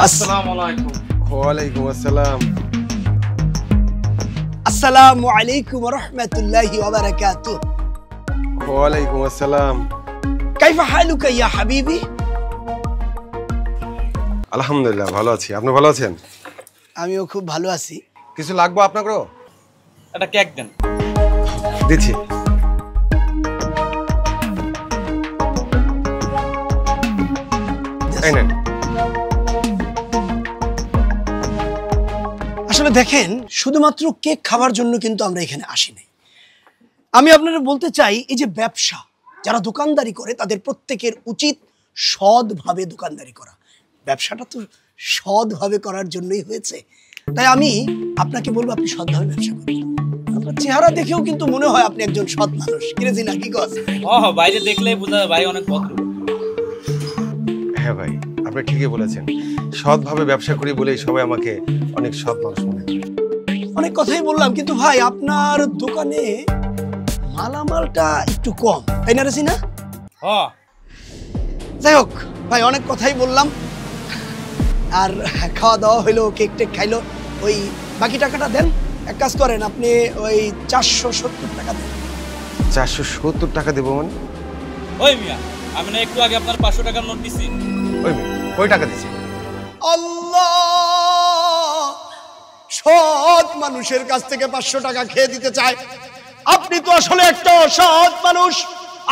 আসসালামু আলাইকুম। ওয়ালাইকুম আসসালাম। আসসালামু আলাইকুম ওয়া রাহমাতুল্লাহি ওয়া বারাকাতুহু। ওয়ালাইকুম আসসালাম। কাইফা হালুকা ইয়া হাবিবি? আলহামদুলিল্লাহ ভালো আছি, আপনি ভালো আছেন? আমিও খুব ভালো আছি। কিছু লাগবে আপনাকেও? একটা কেক দেন। দিচ্ছি। এই নেন। আসলে দেখেন, শুধুমাত্র কেক খাবার জন্য কিন্তু আমরা এখানে আসিনি। আমি আপনাদের বলতে চাই, এই যে ব্যবসা, যারা দোকানদারি করে তাদের প্রত্যেকের উচিত সৎভাবে দোকানদারি করা। ব্যবসাটা তো সৎভাবে করার জন্যই হয়েছে। তাই আমি আপনাকে বলবো, আপনি সৎভাবে ব্যবসা করুন। আপনার চেহারা দেখেও কিন্তু মনে হয় আপনি একজন সৎ মানুষ। কিরেজি না কি কস? বাইরে দেখলেই বোঝা যায় ভাই অনেক ভদ্র। হ্যাঁ ভাই, আপনি ঠিকই বলেছেন। সৎভাবে ব্যবসা করি বলেই সবাই আমাকে অনেক সৎ মানুষ মনে করে। অনেক কথাই বললাম, কিন্তু ভাই আপনার দোকানে মালামালটা একটু কম, তাই না রেসিনা? যাই হোক ভাই, অনেক কথাই বললাম, আর খাওয়া দাওয়া হইলো, কেক টেক খাইলো। ওই বাকি টাকাটা দেন। এক কাজ করেন, আপনি ওই 470 টাকা দেন। 470 টাকা দেবো মানে? ওই মিয়া, আমি না একটু আগে আপনার 500 টাকার নোট দিছি। ওই মিয়া, কয় টাকা দিছি? আল্লাহ, সৎ মানুষের কাছ থেকে 500 টাকা খেয়ে দিতে চায়। আপনি তো আসলে একটা সৎ মানুষ।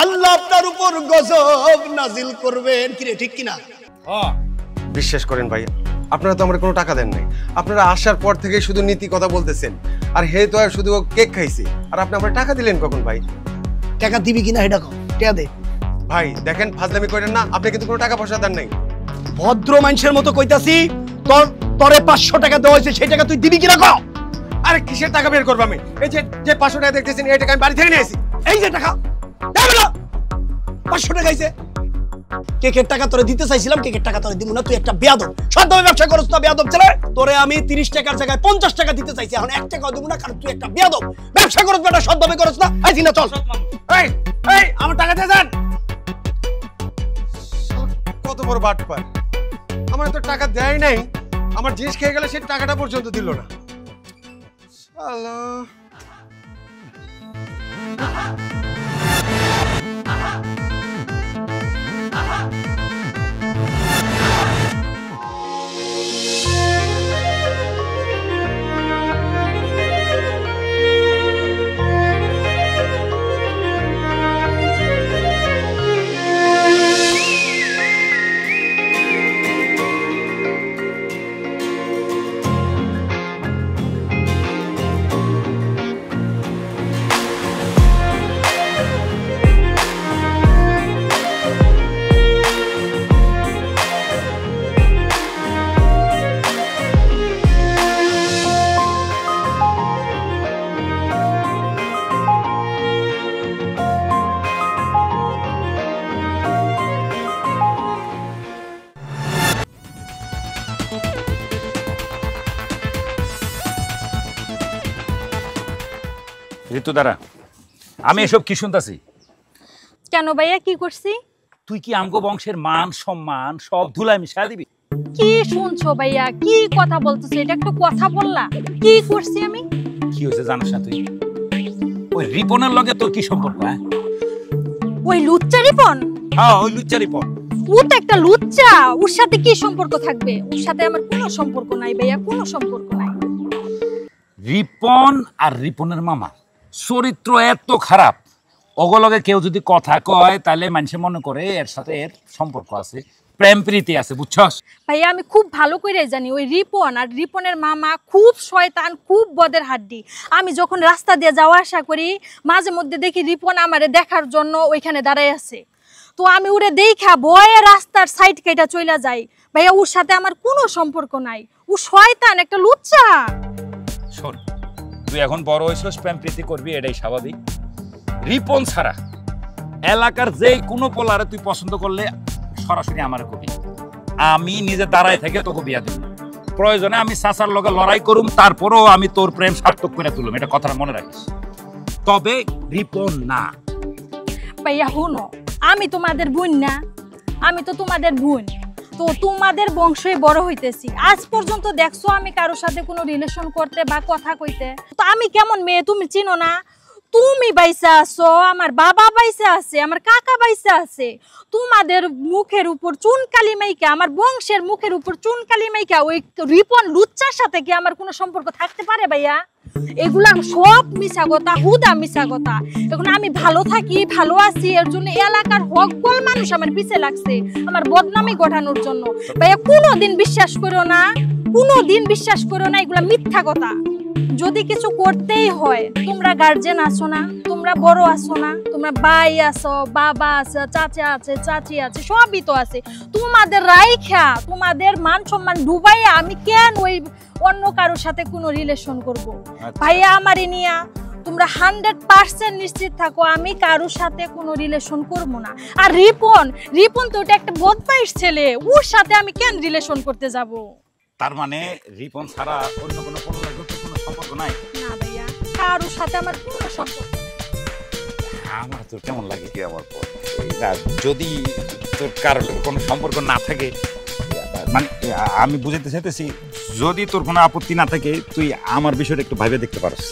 আল্লাহ আপনার উপর গজব নাজিল করবেন। কিরে, ঠিক কিনা? বিশ্বাস করেন ভাই, আপনারা তো আমার কোনো টাকা দেন নাই। আপনারা আসার পর থেকে শুধু নীতি কথা বলতেছেন, আর হে তো আর শুধু কেক খাইছি, আর আপনি আমার টাকা দিলেন কখন ভাই? টাকা দিবি কিনা এটা কম, টাকা দে ভাই। দেখেন, ফাজলামি করেন না, আপনি কিন্তু কোনো টাকা পয়সা দেন নাই। ভদ্র মানুষের মতো কইতাছি, তোরে 500 টাকা দেওয়া হয়েছে, সেই টাকা তুই দিবি কিনা কও? আরে কিসের টাকা বের করবো আমি? এই যে 500 টাকা দেখতেছেন, এই টাকা আমি বাড়ি থেকে নিয়ে আসি। এই যে টাকা 500 টাকা আইছে। কেকের টাকা তোরে দিতে চাইছিলাম, কেকের টাকা তোরে দিব না। তুই একটা বেয়াদব। সৎভাবে ব্যবসা করছ না বেয়াদব ছেলে। তোরে আমি 30 টাকার জায়গায় 50 টাকা দিতে চাইছি, এখন 1 টাকাও দিব না, কারণ তুই একটা বেয়াদব। ব্যবসা করছ বেটা, সৎভাবে করছ না। আইছি না, চল। এই এই আমার টাকা দিয়ে দেন। কত বড় বাটপার! আমার তো টাকা দেয় নাই, আমার জিনিস খেয়ে গেলে সেই টাকাটা পর্যন্ত দিল না। শালা! ঋতু দ্বারা আমি এসব কি শুনতাছি? কেন ভাইয়া, কি করছি? তুই কি আমগো বংশের মান সম্মান সব ধুলাই মিশা দিবি? কি শুনছো ভাইয়া? কি কথা বলতেছো? এটা একটা কথা বললা? কি করছি আমি? কি হয়েছে জানিস না তুই? ওই রিপনের লগে তোর কি সম্পর্ক? ওই লুচ্চা রিপন? হ্যাঁ, ওই লুচ্চা রিপন। ও তো একটা লুচ্চা, ওর সাথে কি সম্পর্ক থাকবে? ওর সাথে আমার কোনো সম্পর্ক নাই ভাইয়া, কোনো সম্পর্ক নাই। রিপন আর রিপনের মামা চরিত্র এত খারাপ, ওগুলোকে কেউ যদি কথা কয় তাহলে মানুষে মনে করে এর সাথে এর সম্পর্ক আছে, প্রেম প্রীতি আছে, বুঝছস? ভাইয়া আমি খুব ভালো করে জানি ওই রিপন আর রিপনের মামা খুব শয়তান, খুব বদের হাড্ডি। আমি যখন রাস্তা দিয়ে যাওয়া আসা করি, মাঝে মধ্যে দেখি রিপন আমারে দেখার জন্য ওইখানে দাঁড়ায় আছে। তো আমি ওরে দেখা ভয়ে রাস্তার সাইড কেটে চলে যাই। ভাইয়া ওর সাথে আমার কোনো সম্পর্ক নাই, ও শয়তান, একটা লুচ্চা। শোন, তুই এখন বড় হইছস, প্রেম প্রীতি করবি, এটাই স্বাভাবিক। রিপন ছাড়া এলাকার যে কোনো পোলারে তুই পছন্দ করলে সরাসরি আমারে কবি, আমি নিজে দাঁড়ায় থেকে তোকে বিয়া দিব। প্রয়োজনে আমি চাচার লগে লড়াই করুম, তারপরও আমি তোর প্রেম সার্থক করে তুলুম, এটা কথাটা মনে রাখিস। তবে রিপন না। ভাইয়া শুনো, আমি তোমাদের বোন না? আমি তো তোমাদের বোন। তো তো তোমাদের বংশই বড় হইতেছি, আজ পর্যন্ত দেখছো আমি কারোর সাথে কোনো রিলেশন করতে বা কথা কইতে? তো আমি কেমন মেয়ে তুমি চিনো না? তুমি বাইসা আছো, আমার বাবা বাইসা আছে, আমার কাকা বাইসা আছে। তোমাদের মুখের উপর চুনকালি মাইকা, আমার বংশের মুখের উপর চুনকালি মাইকা ওই রিপন লুচ্চার সাথে কি আমার কোনো সম্পর্ক থাকতে পারে ভাইয়া? এগুলা সব মিছা কথা, হুদা মিছা কথা। এখন আমি ভালো থাকি, ভালো আছি, এর জন্য এলাকার হকগোল মানুষ আমার পিছে লাগছে আমার বদনামি ঘটানোর জন্য। ভাইয়া কোনোদিন বিশ্বাস করো না, কোনোদিন বিশ্বাস করো না, এগুলা মিথ্যা কথা। যদি কিছু করতেই হয়, তোমরা গার্জেন আছো না, তোমরা বড় আছো না, তোমরা ভাই আছো, বাবা আছে, চাচা আছে, চাচি আছে, সবই তো আছে। তোমাদের রাইখা, তোমাদের মান সম্মান ডুবাইয়া আমি কেন ওই অন্য কারোর সাথে কোনো রিলেশন করব? ভাইয়া আমারই নিয়া তোমরা 100% নিশ্চিত থাকো আমি কারোর সাথে কোনো রিলেশন করব না। আর রিপন তো ওটা একটা বদমাইশ ছেলে, ওর সাথে আমি কেন রিলেশন করতে যাব? তার মানে রিপন ছাড়া অন্য কোনো সম্পর্ক নাই? না ভাইয়া, কারোর সাথে আমার কোনো সম্পর্ক। আমার তো কেমন লাগে কি আমার পর, যদি তোর কারোর কোনো সম্পর্ক না থাকে, মানে আমি বুঝাতে চাইতেছি, যদি তোর কোনো আপত্তি না থাকে তুই আমার বিষয়টা একটু ভাবে দেখতে পারিস।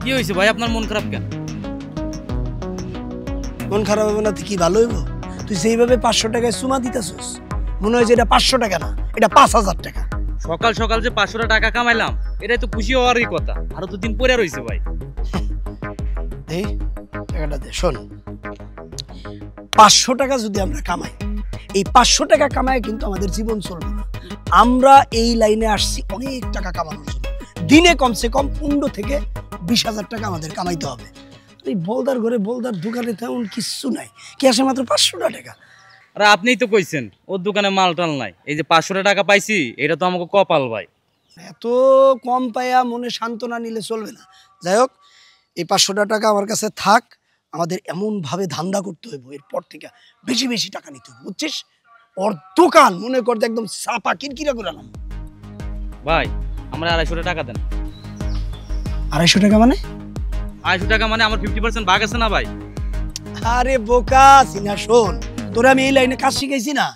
কি হয়েছে ভাই, আপনার মন খারাপ কেন? মন খারাপ হবে না তো কি ভালো হইব? তুই যেইভাবে 500 টাকায় সুমা দিতেছিস, মনে হয় যে এটা 500 টাকা না, এটা 5000 টাকা। সকাল সকাল যে 500 টাকা কামাইলাম, এটাই তো খুশি হওয়ারই কথা। আরো তো দিন পরে রয়েছে ভাই। এই টাকাটা দে। শোন, 500 টাকা যদি আমরা কামাই, এই 500 টাকা কামায় কিন্তু আমাদের জীবন চলবে না। আমরা এই লাইনে আসছি অনেক টাকা কামানোর জন্য। দিনে কমসে কম 15 থেকে 20,000 টাকা আমাদের কামাইতে হবে। এই বলদার ঘরে বলদার দোকানে তেমন কিছু নাই, কি আসে মাত্র 500 টাকা। আরে আপনিই তো কইছেন ওর দোকানে মাল টাল নাই, এই যে 500 টাকা পাইছি এটা তো আমাকে কপাল ভাই। এত কম পায়া মনে সান্ত্বনা নিলে চলবে না। যাই হোক, এই 500 টাকা আমার কাছে থাক। আমাদের এমনভাবে ধান্দা করতে হইব, এরপর থেকে বেশি বেশি টাকা নিতে হবে, বুঝছিস? ওর দোকান মনে করতে একদম চাপা কিরকিরা করে আলাম। ভাই আমরা 250 টাকা দেন। 250 টাকা মানে? 250 টাকা মানে আমার 50% ভাগ আছে না ভাই? আরে বোকা সিনা, শোন, তোরা আমি এই লাইনে কাজ শিখাইছি না,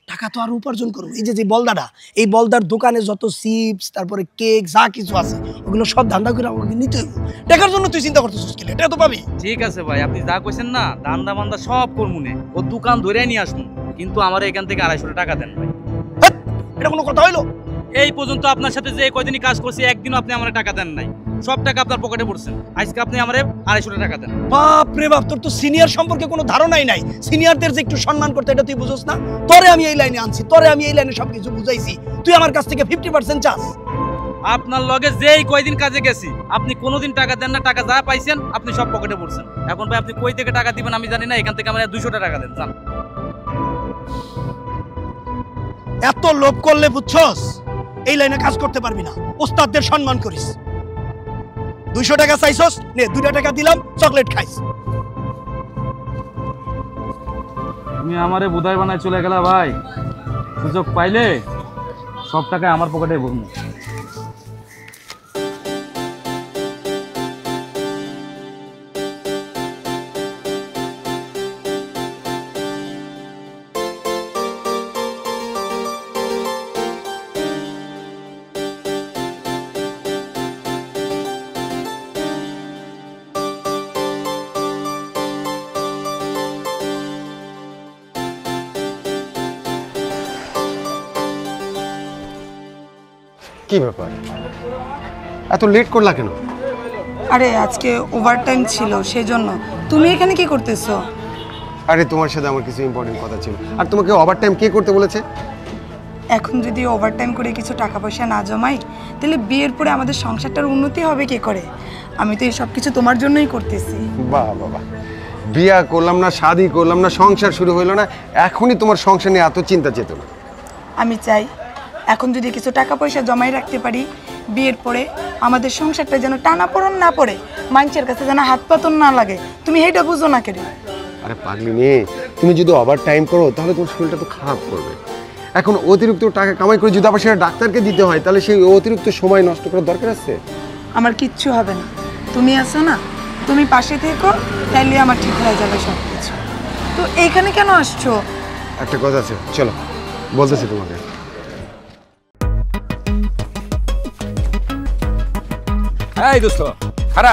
টাকা তো আর উপার্জন করবো। এই যে বলদাটা, এই বলদার দোকানে যত চিপস, তারপরে কেক, যা কিছু আছে ওগুলো সব ধান্দা করে আমাকে নিতে হইব। টাকার জন্য তুই চিন্তা করতেছিস কি? এটা তো পাবি। ঠিক আছে ভাই, আপনি যা কইছেন না, দান্দা বান্দা সব করমুনে, ও দোকান ধরে নিয়ে আসুন, কিন্তু আমার এখান থেকে 250 টাকা দেন ভাই। এটা কোনো কথা হইলো? এই পর্যন্ত আপনার সাথে যে কয়দিনই কাজ করছি, একদিনও আপনি আমার টাকা দেন নাই। সব টাকা আপনার পকেটে পড়ছেন, আজকে আপনি আমারে 250 টাকা দেন। বাপ রে বাপ, তোর তো সিনিয়র সম্পর্কে কোনো ধারণাই নাই। সিনিয়রদের যে একটু সম্মান করতে, এটা তুই বুঝোস না? তোরে আমি এই লাইনে আনছি, তোরে আমি এই লাইনে সবকিছু বুঝাইছি, তুই আমার কাছ থেকে 50% চাস? আপনার লগে যেই কয়দিন কাজে গেছি, আপনি কোনোদিন টাকা দেন না। টাকা যা পাইছেন আপনি সব পকেটে পড়ছেন। এখন ভাই আপনি কই থেকে টাকা দিবেন আমি জানি না, এখান থেকে আমার 200 টাকা দেন যান। এত লোভ করলে বুঝছস এই লাইনে কাজ করতে পারবি না। ওস্তাদদের সম্মান করিস। 200 টাকা চাইছস, নে 2 টাকা দিলাম, চকলেট খাইস। তুমি আমারে বুধাই বানায় চলে গেলা ভাই, সুযোগ পাইলে সব টাকা আমার পকেটে ভরবো। কি ব্যাপার, এত লেট করলা কেন? আরে আজকে ওভারটাইম ছিল সেই জন্য। তুমি এখানে কি করতেছো? আরে তোমার সাথে আমার কিছু ইম্পর্টেন্ট কথা ছিল। আর তোমাকে ওভারটাইম কে করতে বলেছে? এখন যদি ওভারটাইম করে কিছু টাকা পয়সা না জমাই, তাহলে বিয়ের পরে আমাদের সংসারটার উন্নতি হবে কে করে? আমি তো এই সব কিছু তোমার জন্যই করতেছি। বাহ বাবা, বিয়া করলাম না, শাদি করলাম না, সংসার শুরু হইলো না, এখনই তোমার সংসার নিয়ে এত চিন্তা চেতনা। আমি চাই এখন যদি কিছু টাকা পয়সা জমাই রাখতে পারি, বিয়ের পরে আমাদের সংসারটা যেন টানাপোড়ন না পড়ে, মানুষের কাছে যেন হাত পাতন না লাগে, তুমি এইটা বুঝো না কেন? আরে পাগলি মেয়ে, তুমি যদি ওভার টাইম করো তাহলে তোমার শরীরটা তো খারাপ করবে। এখন অতিরিক্ত টাকা কামাই করে যদি আবার সেটা ডাক্তারকে দিতে হয়, তাহলে সেই অতিরিক্ত সময় নষ্ট করার দরকার আছে? আমার কিচ্ছু হবে না, তুমি আছো না, তুমি পাশে থেকো, তাইলে আমার ঠিক হয়ে যাবে সব কিছু। তো এইখানে কেন আসছো? একটা কথা আছে, চলো বলতেছি তোমাকে। এই দোস্ত খারা,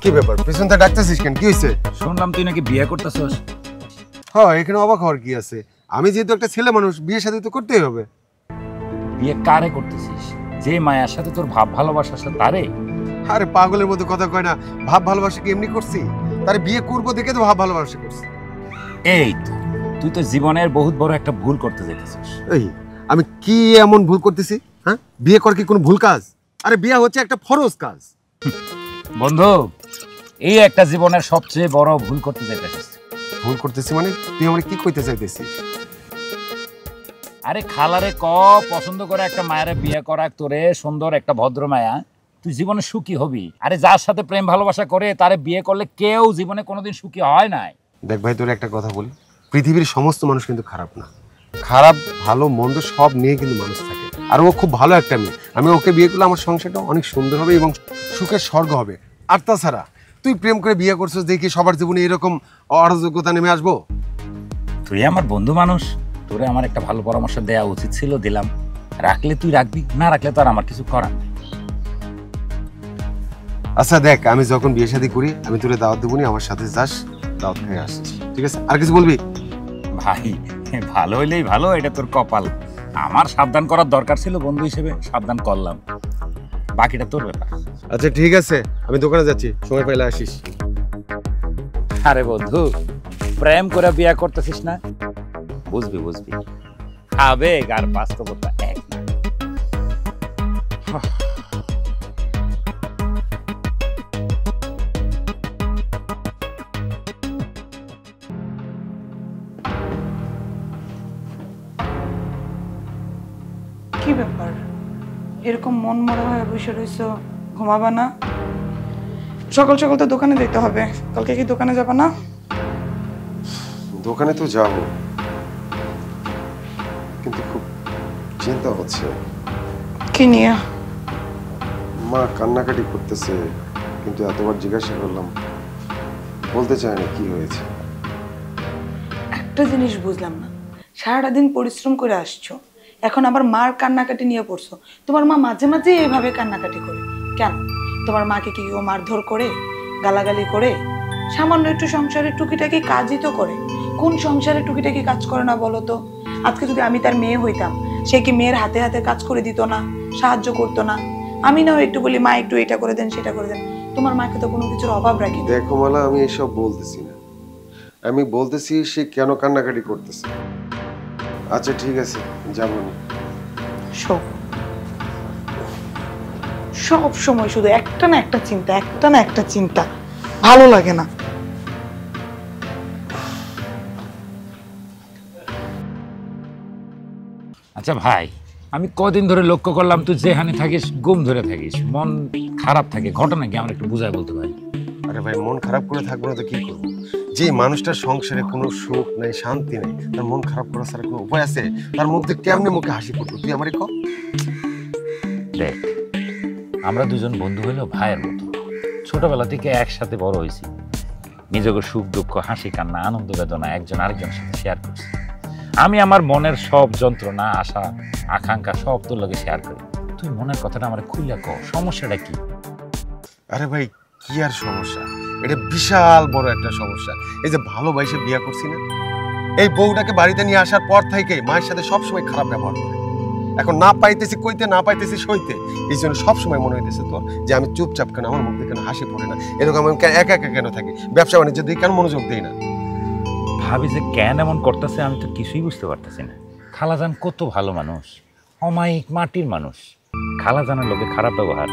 কি ব্যাপার পিছন থেকে ডাকতেছিস কেন? কি হয়েছে? শুনলাম তুই নাকি বিয়ে করতেছস। হ্যাঁ, এখানে অবাক হওয়ার কি আছে? আমি যেহেতু একটা ছেলে মানুষ, বিয়ে শাদী তো করতেই হবে। বিয়ে কারে করতেছিস? যে মায়ের সাথে তোর ভাব ভালোবাসা আছে তারে? আরে পাগলের মতো কথা কয় না, ভাব ভালোবাসা কি এমনি করছি? তারে বিয়ে করবো দেখে তো ভাব ভালোবাসা করছি। এই তো তুই তো জীবনের বহুত বড় একটা ভুল করতে যেতেছিস। এই আমি কি এমন ভুল করতেছি? হ্যাঁ, বিয়ে কর কি কোনো ভুল কাজ? আরে বিয়ে হচ্ছে একটা ফরজ কাজ। বন্ধু, এই একটা জীবনের সবচেয়ে বড় ভুল করতে যেতেছিস। ভুল করতেছি মানে? তুই আমার কি কইতে চাইতেছিস? আরে খালারে ক পছন্দ করে একটা মায়ের বিয়ে করা, তোরে সুন্দর একটা ভদ্র মায়া, তুই জীবনে সুখী হবি। আরে যার সাথে প্রেম ভালোবাসা করে তারে বিয়ে করলে কেউ জীবনে কোনোদিন সুখী হয় নাই। দেখ ভাই, তোর একটা কথা বলি, পৃথিবীর সমস্ত মানুষ কিন্তু খারাপ না। খারাপ ভালো মন্দ সব নিয়ে কিন্তু মানুষ থাকে। আর ও খুব ভালো একটা মেয়ে, আমি ওকে বিয়ে করলে আমার সংসারটা অনেক সুন্দর হবে এবং সুখের স্বর্গ হবে। আর তাছাড়া তুই প্রেম করে বিয়ে করছিস দেখি সবার জীবনে এরকম অরাজকতা নেমে আসবো? তুই আমার বন্ধু মানুষ, তোরে আমার একটা ভালো পরামর্শ দেওয়া উচিত ছিল, দিলাম। রাখলে তুই রাখবি, না রাখলে তো আর আমার কিছু করার নেই। আচ্ছা দেখ, আমি যখন বিয়ে শাদী করি আমি তোরে দাওয়াত দেবো নি, আমার সাথে যাস, দাওয়াত খেয়ে আসছিস, ঠিক আছে? আর কিছু বলবি? ভাই ভালো হইলেই ভালো, এটা তোর কপাল। আমার সাবধান করার দরকার ছিল, বন্ধু হিসেবে সাবধান করলাম, বাকিটা তোর ব্যাপার। আচ্ছা ঠিক আছে, আমি দোকানে যাচ্ছি, সময় পাইলে আসিস। আরে বন্ধু, প্রেম করে বিয়ে করতেছিস না, বুঝবি বুঝবি, আবেগ আর বাস্তবতা এক না। কি ব্যাপার, এরকম মন মরা হয়ে বসে রয়েছো, ঘুমাবা না? সকাল সকাল তো দোকানে যেতে হবে, কালকে কি দোকানে যাবা না? দোকানে তো যাবো, কিন্তু খুব চিন্তা হচ্ছে। কি নিয়ে? মা কান্নাকাটি করতেছে, কিন্তু এতবার জিজ্ঞাসা করলাম, বলতে চায় না কি হয়েছে। একটা জিনিস বুঝলাম না, সারাটা দিন পরিশ্রম করে আসছো, এখন আবার মার কান্নাকাটি নিয়ে পড়ছো। তোমার মা মাঝে মাঝে এইভাবে কান্নাকাটি করে কেন? তোমার মাকে কি ও মারধর করে, গালাগালি করে? সামান্য একটু সংসারে টুকিটাকি কাজই তো করে। কোন সংসারে টুকিটাকি কাজ করে না বলো তো? আজকে যদি আমি তার মেয়ে হইতাম, সে কি মেয়ের হাতে হাতে কাজ করে দিত না, সাহায্য করতো না? আমি নাও একটু বলি, মা একটু এটা করে দেন সেটা করে দেন, তোমার মাকে তো কোনো কিছুর অভাব রাখি। দেখো মালা, আমি এসব বলতেছি না, আমি বলতেছি সে কেন কান্নাকাটি করতেছে। আচ্ছা ঠিক আছে, যাবো না। সব সময় শুধু একটা না একটা চিন্তা, একটা না একটা চিন্তা, ভালো লাগে না। আচ্ছা ভাই, আমি কদিন ধরে লক্ষ্য করলাম তুই যেখানে থাকিস গুম ধরে থাকিস, মন খারাপ থাকে, ঘটনা কি আমার একটু বুঝায় বলতে পারি? আরে ভাই, মন খারাপ করে থাকবো না তো কি করবো? যে মানুষটার সংসারে কোনো সুখ নাই, শান্তি নাই, তার মন খারাপ করা ছাড়া কোনো উপায় আছে? তার মধ্যে কেমনে মুখে হাসি ফুটবো? তুই আমারে কর। দেখ, আমরা দুজন বন্ধু হইলো ভাইয়ের মতো, ছোটবেলা থেকে একসাথে বড় হয়েছি, নিজেকে সুখ দুঃখ হাসি কান্না আনন্দ বেদনা একজন আরেকজনের সাথে শেয়ার করছি। আমি আমার মনের সব যন্ত্রণা আশা আকাঙ্ক্ষা সব তোর লগে শেয়ার করি। তুই মনের কথাটা আমার খুলে কর, সমস্যাটা কি? আরে ভাই, কি আর সমস্যা, এটা বিশাল বড় একটা সমস্যা। এই যে ভালোবাসে বিয়ে করছি না, এই বউটাকে বাড়িতে নিয়ে আসার পর থেকে মায়ের সাথে সবসময় খারাপ ব্যবহার করে। এখন না পাইতেছি কইতে, না পাইতেছি সইতে, এই জন্য সবসময় মনে হইতেছে তোর যে আমি চুপচাপ কেন, আমার মুখ দিয়ে কেন হাসি পড়ে না, এরকম আমি একা একা কেন থাকি, ব্যবসা বাণিজ্য দিয়ে কেন মনোযোগ দিই না। ভাবি যে কেন এমন করতেছে আমি তো কিছুই বুঝতে পারতেছি না। খালাজান কত ভালো মানুষ, অমায়িক মাটির মানুষ, খালাজানের লোকে খারাপ ব্যবহার।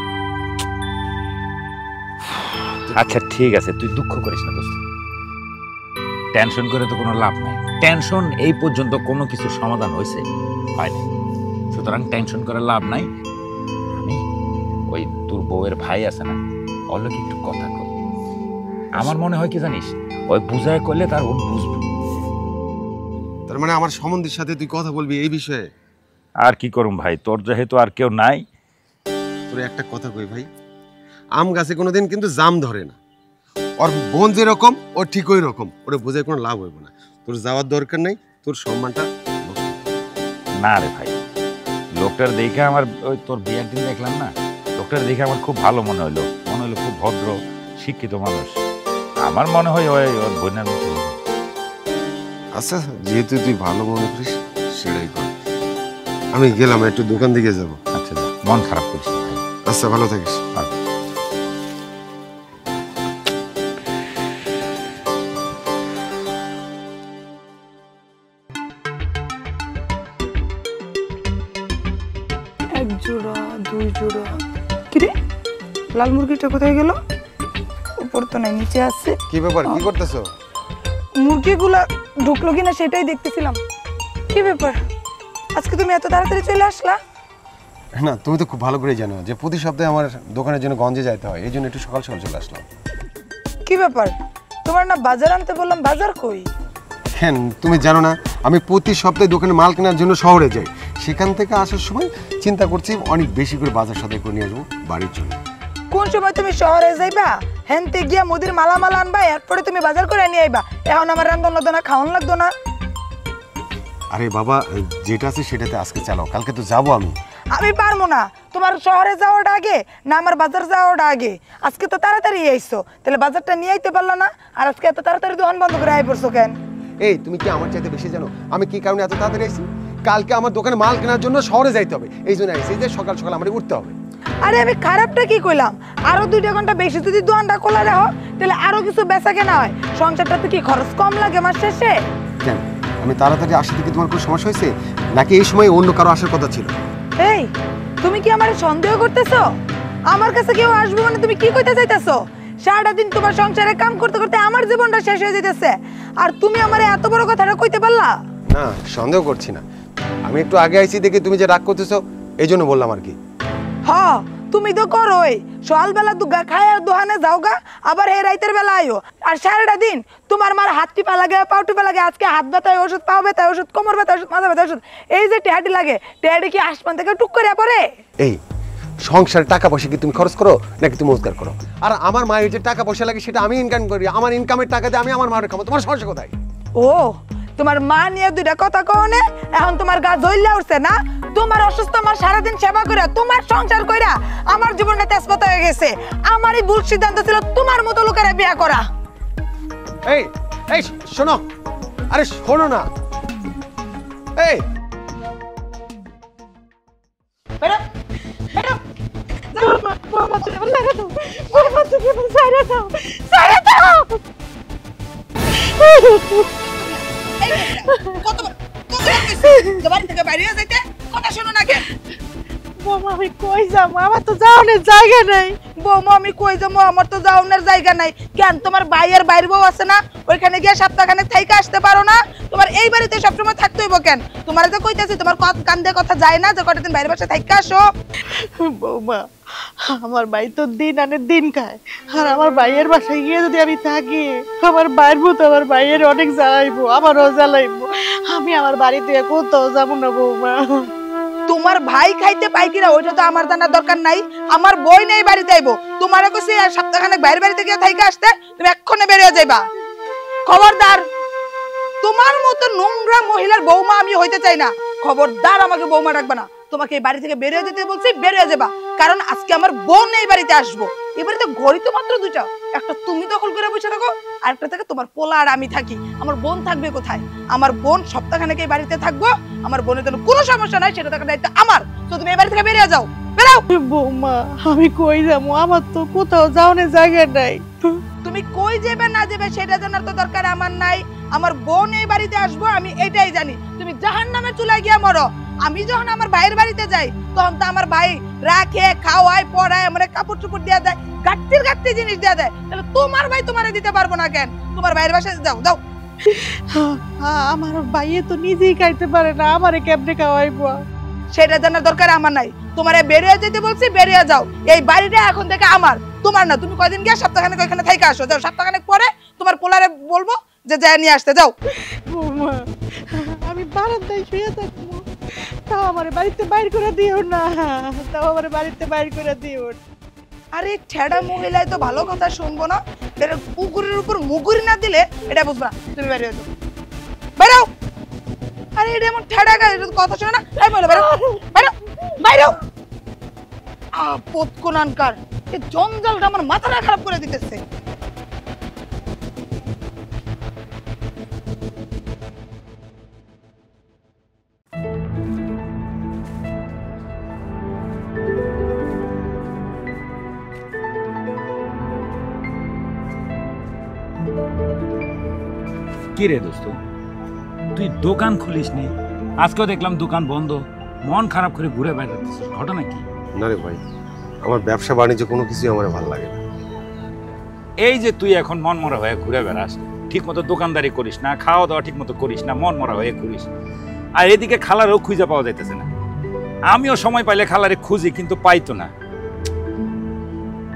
আচ্ছা ঠিক আছে, তুই দুঃখ করিস না দোস্ত, টেনশন করে তো কোনো লাভ নাই। টেনশন এই পর্যন্ত কোনো কিছু সমাধান হয়েছে হয় না, সুতরাং টেনশন করে লাভ নাই। আমি বউয়ের ভাই আছে না, ওর লোক একটু কথা কর। আমার মনে হয় কি জানিস, ওই বুঝায় করলে তার ওর বুঝবে। তার মানে আমার সম্বন্ধের সাথে তুই কথা বলবি এই বিষয়ে? আর কি করুম ভাই, তোর যেহেতু আর কেউ নাই। তোর একটা কথা কই ভাই, আম গাছে কোনোদিন কিন্তু জাম ধরে না। ওর বোন যেরকম ওর ঠিক ওই রকম, ওরে বোঝায় কোনো লাভ হইব না। তোর যাওয়ার দরকার নেই, তোর সম্মানটা নষ্ট। না রে ভাই, লোকটার দেখে আমার, ওই তোর বিয়ের দিন দেখলাম না, লোকটার দেখে আমার খুব ভালো মনে হলো খুব ভদ্র শিক্ষিত মানুষ। আমার মনে হয় ওই ওর বোনের মতো। আচ্ছা, যেহেতু তুই ভালো মনে করিস সেটাই কর। আমি গেলাম, একটু দোকান দিকে যাব। আচ্ছা, মন খারাপ করিস না ভাই। আচ্ছা, ভালো থাকিস। এক জোড়া, দুই জোড়া। কিরে, লাল মুরগিটা কোথায় গেল? উপর তো নাই, নিচে আছে। কি ব্যাপার, কি করতেছো? মুরগিগুলা ঢুকলো কিনা সেটাই দেখতেছিলাম। কি ব্যাপার, আজকে তুমি এত তাড়াতাড়ি চলে আসলা? না, তুমি তো খুব ভালো করে জানো যে প্রতি সপ্তাহে আমার দোকানের জন্য গঞ্জে যাইতে হয়, এই জন্য একটু সকাল সকাল চলে আসলাম। কি ব্যাপার, তোমার না বাজার আনতে বললাম, বাজার কই? কেন তুমি জানো না আমি প্রতি সপ্তাহে দোকানে মাল কেনার জন্য শহরে যাই। সেখান থেকে আসার সময় চিন্তা করছি অনেক বেশি করে বাজার সদাই করে নিয়ে আসবো বাড়ির জন্য। কোন সময় তুমি শহরে যাইবা, হেনতে গিয়া মুদির মালামাল আনবা, এরপরে তুমি বাজার করে নিয়ে আইবা? এখন আমার রান্ধন লাগতো না, খাওয়ান লাগতো না? আরে বাবা, যেটা আছে সেটাতে আজকে চালাও, কালকে তো যাবো আমি। আমি পারবো না। তোমার শহরে যাওয়াটা আগে না আমার বাজার যাওয়াটা আগে? আজকে তো তাড়াতাড়ি আইছো, তাহলে বাজারটা নিয়ে আইতে পারলা না? আর আজকে এত তাড়াতাড়ি দোকান বন্ধ করে আই পড়ছো কেন? এই তুমি কি আমার চাইতে বেশি জানো আমি কি কারণে এত তাড়াতাড়ি আইছি? কালকে আমার দোকানে মাল কেনার জন্য শহরে যাইতে হবে, এই জন্য আইছি যে সকাল সকাল আমার উঠতে হবে। আরে আমি খারাপটা কি কইলাম? আরো 2 ঘন্টা বেশি যদি দোকানটা খোলা রাখো তাহলে আরো কিছু বেচা কেনা হয়, সংসারটাতে কি খরচ কম লাগে মাস শেষে? কেন আমি তাড়াতাড়ি আসতে কি তোমার কোনো সমস্যা হয়েছে, নাকি এই সময় অন্য কারো আসার কথা ছিল? এই তুমি কি আমারে সন্দেহ করতেছো? আমার কাছে কেউ আসবে মানে তুমি কি কইতে চাইতেছো? সারাটা দিন তোমার সংসারে কাম করতে করতে আমার জীবনটা শেষ হয়ে যাইতেছে, আর তুমি আমারে এত বড় কথাটা কইতে পারলা? না, সন্দেহ করছি না, আমি একটু আগে আইছি দেখে তুমি যে রাগ করতেছো এই জন্য বললাম আর কি। হ্যাঁ, তুমি তো করোই, সকালবেলা দুগা খায় আর দোকানে যাওগা, আবার এই রাইতের বেলা আইও, আর সারাটা দিন তোমার মার হাত টিপা লাগে, পাও টিপা লাগে। আজকে হাত ব্যথায় ওষুধ, পাও ব্যথায় ওষুধ, কোমর ব্যথায় ওষুধ, মাথা ব্যথায় ওষুধ, এই যে টেহাটি লাগে, টেহাটি কি আসমান থেকে টুক করে পড়ে? এই সংসারে টাকা পয়সা কি তুমি খরচ করো নাকি তুমি রোজগার করো? আর আমার মায়ের যে টাকা পয়সা লাগে সেটা আমি ইনকাম করি, আমার ইনকামের টাকা দিয়ে আমি আমার মায়ের খাবো, তোমার সমস্যা কোথায়? ও, তোমার মা নিয়ে 2টা কথা কও না, এখন তোমার গা জ্বললে উঠছে না? তোমার অসুস্থ মা সারাদিন সেবা করে, তোমার সংসার কইরা আমার জীবনটা তেজপাতা হয়ে গেছে। আমারই ভুল সিদ্ধান্ত ছিল তোমার মতো লোকের বিয়ে করা। এই এই শোনো, আরে শোনো না, এই আমি কই যাবো, আমার তো যাওয়ার জায়গা নাই। বৌমা আমি কই যাবো, আমার তো যাওয়ার জায়গা নাই। কেন তোমার ভাইয়ের বাইরে বউ আছে না, ওইখানে গিয়ে সপ্তাহখানেক থাইকা আসতে পারো না? তোমার এই বাড়িতে সবসময় থাকতে হইব কেন? তোমার তো কইতাছি তোমার কান দিয়ে কথা যায় না যে কটা দিন বাইরে বাসায় থাইকা আসো? বৌমা, আমার ভাই তো দিন আনে দিন খায়, আর আমার ভাইয়ের বাসায় গিয়ে যদি আমি থাকি, আমার ভাইয়ের মতো আমার ভাইয়ের অনেক জ্বালাইবো, আমারও জ্বালাইবো। আমি আমার বাড়িতে কোথাও যাবো না বৌমা। তোমার ভাই খাইতে পাই কিনা ওইটা তো আমার জানার দরকার নাই। আমার বই নেই বাড়িতে আইবো, তোমার কইছি সপ্তাহখানেক বাইরে বাড়িতে গিয়ে থাইকা আসতে, তুমি এক্ষণে বেরিয়ে যাইবা। খবরদার, তোমার মতো নোংরা মহিলার বৌমা আমি হইতে চাই না। খবরদার আমাকে বৌমা ডাকবা না। তোমাকে এই বাড়ি থেকে বেরিয়ে যেতে বলছি, বেরিয়ে যাবা, কারণ আজকে আমার বোন এই বাড়িতে আসবো। এই বাড়িতে ঘড়ি তো মাত্র 2টা, একটা তুমি দখল করে বসে থাকো, আর একটা থেকে তোমার পোলা আর আমি থাকি। আমার বোন থাকবে কোথায়? আমার বোন সপ্তাহখানেক এই বাড়িতে থাকবো, আমার বোনের জন্য কোনো সমস্যা নাই, সেটা দেখার দায়িত্ব আমার। তো তুমি এই বাড়ি থেকে বেরিয়ে যাও, বেরাও। বৌমা আমি কই যাবো, আমার তো কোথাও যাওয়ার জায়গা নাই। তুমি কই যাবে না যাবে সেটা জানার তো দরকার আমার নাই। আমার বোন এই বাড়িতে আসবো, আমি এটাই জানি। তুমি জাহান্নামের চুলায় গিয়া মরো। আমি যখন আমার ভাইয়ের বাড়িতে যাই তখন তো আমার ভাই রাখে, খাওয়ায়, পড়ায়, আমার কাপড় চোপড় দেওয়া দেয়, গাট্টির জিনিস দেওয়া দেয়। তাহলে তোমার ভাই তোমারে দিতে পারবো না কেন? তোমার ভাইয়ের বাসায় যাও, দাও। আমার ভাইয়ে তো নিজেই খাইতে পারে না, আমারে কেমনে খাওয়াইবো? সেটা জানার দরকার আমার নাই। তোমারে বেরিয়ে যেতে বলছি, বেরিয়ে যাও। এই বাড়িটা এখন থেকে আমার, তোমার না। তুমি কয়দিন গিয়ে সপ্তাহখানেক ওইখানে থেকে আসো। যাও, সপ্তাহখানেক পরে তোমার পোলারে বলবো যে যায় নিয়ে আসতে। যাও। বৌমা, আমি বারান্দায় শুয়ে থাকবো, তাও আমার বাড়িতে বাইর করে দিও না, তাও আমার বাড়িতে বাইর করে দিও না। আরে ছেড়া মহিলায় তো ভালো কথা শুনবো না, এটা কুকুরের উপর মুগুরি না দিলে এটা বুঝবা না। তুমি বেরিয়ে যাও, বেরাও। আরে এটা এমন ঠেড়া গায়ে কথা শোনে না। এই মহিলা বেরো, বেরো, বাইরো। আপদ কোনানকার, এই জঞ্জালটা আমার মাথাটা খারাপ করে দিতেছে। কি রে দোস্ত, তুই দোকান খুলিস নি? আজকেও দেখলাম দোকান বন্ধ, মন খারাপ করে ঘুরে বেড়াচ্ছিস, ঘটনা কি? না রে ভাই, আমার ব্যবসা বাণিজ্য কোনো কিছুই আমার ভালো লাগে না। এই যে তুই এখন মন মরা হয়ে ঘুরে বেড়াস, ঠিক মতো দোকানদারি করিস না, খাওয়া দাওয়া ঠিক মতো করিস না, মন মরা হয়ে ঘুরিস, আর এদিকে খালারও খুঁজে পাওয়া যাইতেছে না। আমিও সময় পাইলে খালারে খুঁজি, কিন্তু পাইতো না।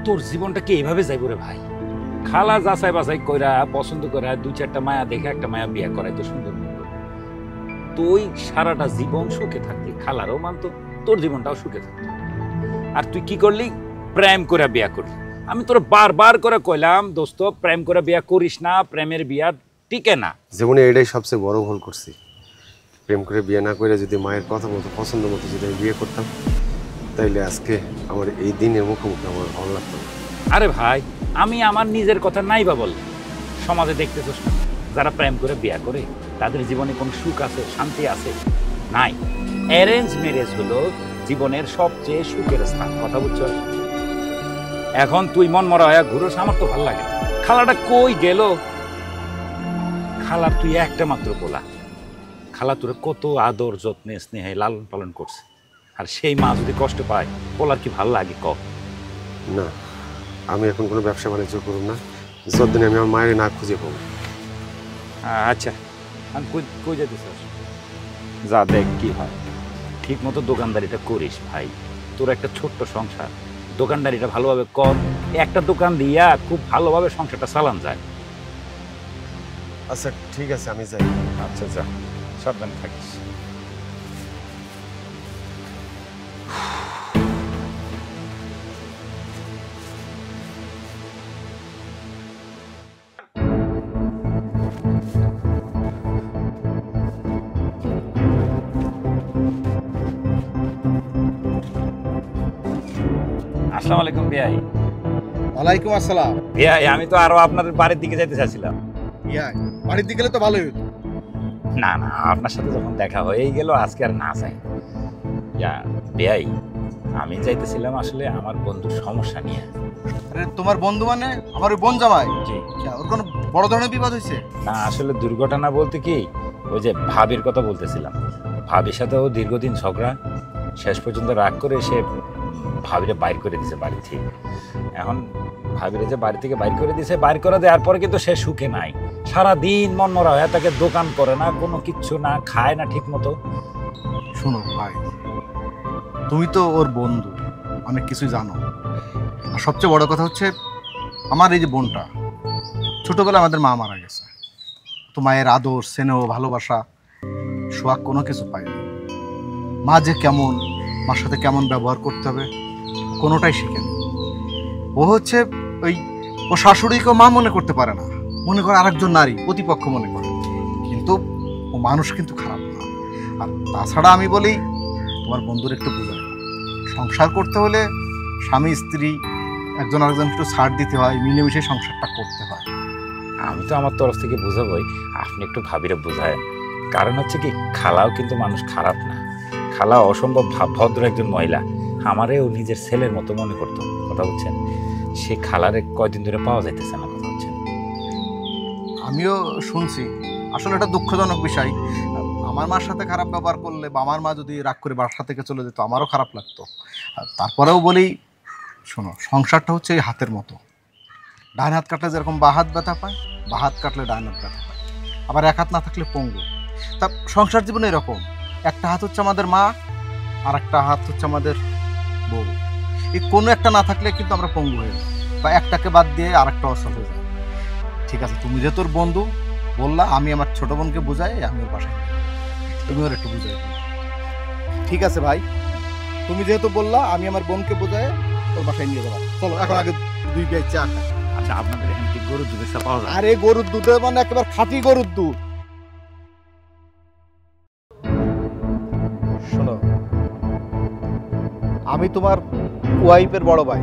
তোর জীবনটা কি এইভাবে যাইব রে ভাই? খালা যাচাই বাছাই কইরা পছন্দ করে 2-4টা মায়া দেখে একটা মায়া বিয়ে করাই তো সুন্দর। তুই সারাটা জীবন সুখে থাকতি, খালারও মানতো, তোর জীবনটাও সুখে থাকতো। আর তুই কি করলি? প্রেম করে বিয়া করলি। আমি তোর বারবার করে কইলাম দোস্ত, প্রেম করে বিয়া করিস না, প্রেমের বিয়া টিকে না। জীবনে এটাই সবচেয়ে বড় ভুল করছি। প্রেম করে বিয়ে না করে যদি মায়ের কথা মতো পছন্দ মতো যদি আমি বিয়ে করতাম, তাইলে আজকে আমার এই দিনের মুখোমুখি আমার ভালো লাগতো। আরে ভাই, আমি আমার নিজের কথা নাই বা বল, সমাজে দেখতেছিস না, যারা প্রেম করে বিয়া করে তাদের জীবনে কোনো সুখ আছে, শান্তি আছে? নাই। অ্যারেঞ্জ ম্যারেজ হলো জীবনের সবচেয়ে সুখের স্থান, কথা বুঝছো? এখন তুই মন মরা হয়ে ঘুরোস, আমার তো ভালো লাগে না। খালাটা কই গেল? খালার তুই একটা মাত্র পোলা, খালা তোর কত আদর যত্নে স্নেহে লালন পালন করছে, আর সেই মা যদি কষ্ট পায়, পোলার কি ভালো লাগে? ক না, আমি এখন কোনো ব্যবসা বাণিজ্য করব না যতদিন আমি আমার মায়ের না খুঁজে পাবো। আচ্ছা, আমি কই যেতে চাস? যা দেখ কি হয়, ঠিক মতো দোকানদারিটা করিস ভাই। তোর একটা ছোট্ট সংসার, দোকানদারিটা ভালোভাবে কর। একটা দোকান দিয়া খুব ভালোভাবে সংসারটা চালান যায়। আচ্ছা ঠিক আছে, আমি যাই। আচ্ছা যা, সাবধানে থাকিস। আসসালামু আলাইকুম বিয়াই। ওয়ালাইকুম আসসালাম। বিয়াই, আমি তো আরো আপনার বাড়ির দিকে যেতে চাইছিলাম। ইয়া, বাড়ির দিকে গেলে তো ভালোই হতো। না না, আপনার সাথে যখন দেখা হয়েই গেল, আজকে আর না চাই। ইয়া বিয়াই, আমি চাইতেছিলাম আসলে আমার বন্ধুর সমস্যা নিয়ে। আরে তোমার বন্ধু মানে আমার ওই বোন জামাই? জি। ওর কোনো বড় ধরনের বিপদ হয়েছে? না, আসলে দুর্ঘটনা বলতে কি, ওই যে ভাবির কথা বলতেছিলাম। ভাবির সাথে ও দীর্ঘদিন ঝগড়া, শেষ পর্যন্ত রাগ করে সে ভাবিরে বাইর করে দিছে বাড়ি থেকে। এখন ভাবিরে যে বাড়ি থেকে বাইর করে দিছে, বাইর করে দেওয়ার পরে কিন্তু সে সুখে নাই। সারাদিন মন মরা হয়, তাকে দোকান করে না, কোনো কিচ্ছু না, খায় না ঠিক মতো। শোনো ভাই, তুমি তো ওর বন্ধু, অনেক কিছুই জানো। আর সবচেয়ে বড় কথা হচ্ছে, আমার এই যে বোনটা, ছোটবেলায় আমাদের মা মারা গেছে। তো মায়ের আদর, স্নেহ, ভালোবাসা, সোহাগ কোনো কিছু পায়নি। মা যে কেমন, মার সাথে কেমন ব্যবহার করতে হবে, কোনোটাই শিখেনি। ও হচ্ছে ওই, ও শাশুড়িকেও মা মনে করতে পারে না, মনে করে আরেকজন নারী, প্রতিপক্ষ মনে করে। কিন্তু ও মানুষ কিন্তু খারাপ না। আর তাছাড়া আমি বলি, তোমার বন্ধুর একটু বুঝায়, সংসার করতে হলে স্বামী স্ত্রী একজন আরেকজন একটু ছাড় দিতে হয়, মিলেমিশে সংসারটা করতে হয়। আমি তো আমার তরফ থেকে বুঝাবই, আপনি একটু ভাবিরে বুঝায়। কারণ হচ্ছে কি, খালাও কিন্তু মানুষ খারাপ না, খালা অসম্ভব ভদ্র একজন মহিলা। আমারেও নিজের ছেলের মতো মনে করতো, কথা বলছেন। সে খালারে কয়দিন ধরে পাওয়া যাইতেছে না, কথা বলছেন। আমিও শুনছি, আসলে এটা দুঃখজনক বিষয়। আমার মার সাথে খারাপ ব্যবহার করলে বা আমার মা যদি রাগ করে বাসা থেকে চলে যেত, আমারও খারাপ লাগতো। তারপরেও বলি, শোনো, সংসারটা হচ্ছে এই হাতের মতো। ডান হাত কাটলে যেরকম বা হাত ব্যথা পায়, বা হাত কাটলে ডান হাত ব্যথা পায়, আবার এক হাত না থাকলে পঙ্গু। তা সংসার জীবনে এরকম, একটা হাত হচ্ছে আমাদের মা, আর একটা হাত হচ্ছে আমাদের বউ। এই কোনো একটা না থাকলে কিন্তু আমরা পঙ্গু হয়ে যাই, বা একটাকে বাদ দিয়ে আর একটা অসল হয়ে যায়। ঠিক আছে, তুমি যে তোর বন্ধু বললা, আমি আমার ছোট বোনকে বুঝাই, আমি ওর বাসায় তুমি ওর একটু বুঝাই। ঠিক আছে ভাই, তুমি যেহেতু বললা, আমি আমার বোনকে বুঝাই ওর বাসায় নিয়ে যাবো। চলো এখন আগে 2 প্লেট চা খাই। আচ্ছা, আপনাদের এখানে কি গরুর দুধের চা পাওয়া যায়? আরে গরুর দুধ মানে একেবারে খাঁটি গরুর দুধ। শোনো, আমি তোমার ওয়াইফের বড় ভাই,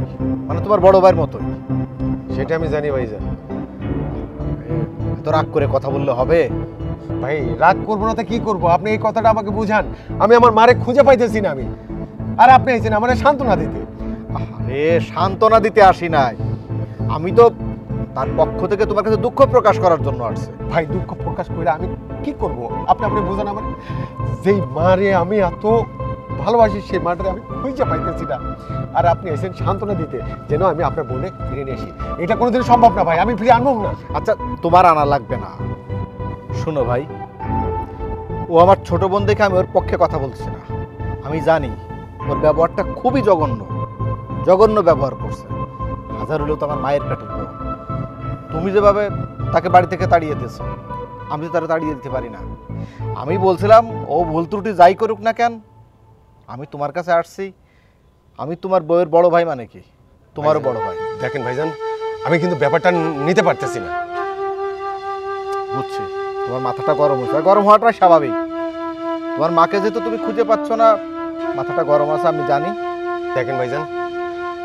মানে তোমার বড় ভাইয়ের মতোই। সেটা আমি জানি ভাইজান। তো রাগ করে কথা বললে হবে? ভাই রাগ করবো না তো কি করবো? আপনি এই কথাটা আমাকে বুঝান। আমি আমার মারে খুঁজে পাইতেছি না আমি, আর আপনি এসেছেন আমার সান্ত্বনা দিতে। আরে সান্ত্বনা দিতে আসি নাই, আমি তো তার পক্ষ থেকে তোমার কাছে দুঃখ প্রকাশ করার জন্য আসছে। ভাই দুঃখ প্রকাশ করে আমি কি করব? আপনি বুঝান আমার। যেই মারে আমি এত ভালোবাসি, সেই মাটারে আমি খুঁজে পাইতেছি না, আর আপনি এসেছেন সান্ত্বনা দিতে যেন আমি আপনার বোনে ফিরে নিয়ে আসি। এটা কোনোদিন সম্ভব না ভাই, আমি ফিরে আনবো না। আচ্ছা, তোমার আনা লাগবে না। শোনো ভাই, ও আমার ছোট বোন দেখে আমি ওর পক্ষে কথা বলছি না। আমি জানি ওর ব্যবহারটা খুবই জঘন্য ব্যবহার করছে। হাজার হলেও তো আমার মায়ের পেটের বউ। তুমি যেভাবে তাকে বাড়ি থেকে তাড়িয়ে দিয়েছো, আমি তো তারা তাড়িয়ে দিতে পারি না। আমি বলছিলাম ও ভুল ত্রুটি যাই করুক না কেন, আমি তোমার কাছে আসছি। আমি তোমার বউয়ের বড় ভাই, মানে কি তোমারও বড় ভাই। দেখেন ভাইজান, আমি কিন্তু ব্যাপারটা নিতে পারতেছি না। বুঝছি তোমার মাথাটা গরম হচ্ছে, গরম হওয়াটাই স্বাভাবিক। তোমার মাকে যেহেতু তুমি খুঁজে পাচ্ছ না, মাথাটা গরম আছে, আমি জানি। দেখেন ভাইজান,